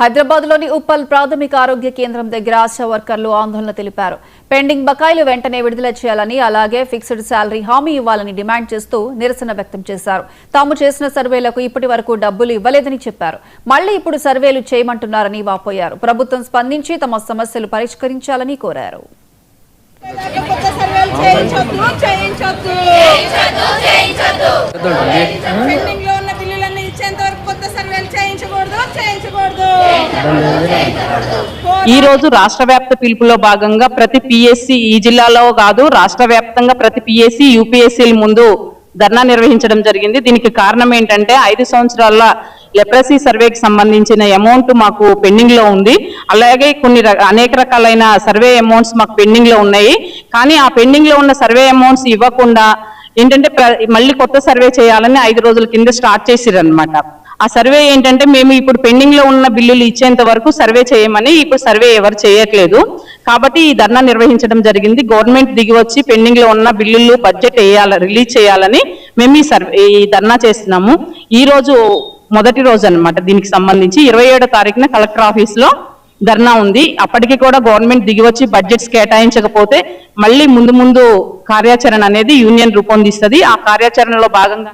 హైదరాబాద్లోని ఉప్పల్ ప్రాథమిక ఆరోగ్య కేంద్రం దగ్గర ఆశా వర్కర్లు ఆందోళన తెలిపారు. పెండింగ్ బకాయిలు వెంటనే విడుదల చేయాలని, అలాగే ఫిక్స్డ్ శాలరీ హామీ ఇవ్వాలని డిమాండ్ చేస్తూ నిరసన వ్యక్తం చేశారు. తాము చేసిన సర్వేలకు ఇప్పటి వరకు డబ్బులు ఇవ్వలేదని చెప్పారు. మళ్లీ ఇప్పుడు సర్వేలు చేయమంటున్నారని వాపోయారు. ప్రభుత్వం స్పందించి తమ సమస్యలు పరిష్కరించాలని కోరారు. ఈ రోజు రాష్ట్ర వ్యాప్త పిలుపులో భాగంగా ప్రతి పిఎస్సి ఈ జిల్లాలో కాదు రాష్ట్ర వ్యాప్తంగా ప్రతి పిఎస్సి యూపీఎస్సీల ముందు ధర్నా నిర్వహించడం జరిగింది. దీనికి కారణం ఏంటంటే 5 సంవత్సరాల లెప్రసీ సర్వేకి సంబంధించిన అమౌంట్ మాకు పెండింగ్ లో ఉంది. అలాగే అనేక రకాలైన సర్వే అమౌంట్స్ మాకు పెండింగ్ లో ఉన్నాయి. కానీ ఆ పెండింగ్ లో ఉన్న సర్వే అమౌంట్స్ ఇవ్వకుండా ఏంటంటే మళ్ళీ కొత్త సర్వే చేయాలని 5 రోజుల కింద స్టార్ట్ చేసిరన్నమాట. ఆ సర్వే ఏంటంటే మేము ఇప్పుడు పెండింగ్ లో ఉన్న బిల్లులు ఇచ్చేంత వరకు సర్వే చేయమని, ఇప్పుడు సర్వే ఎవరు చేయట్లేదు కాబట్టి ఈ ధర్నా నిర్వహించడం జరిగింది. గవర్నమెంట్ దిగి వచ్చి పెండింగ్ లో ఉన్న బిల్లులు బడ్జెట్ రిలీజ్ చేయాలని మేము ఈ ధర్నా చేస్తున్నాము. ఈ రోజు మొదటి రోజు అన్నమాట. దీనికి సంబంధించి 27వ తారీఖున కలెక్టర్ ఆఫీస్ లో ధర్నా ఉంది. అప్పటికి కూడా గవర్నమెంట్ దిగి వచ్చి బడ్జెట్స్ కేటాయించకపోతే మళ్ళీ ముందు కార్యాచరణ అనేది యూనియన్ రూపొందిస్తుంది. ఆ కార్యాచరణలో భాగంగా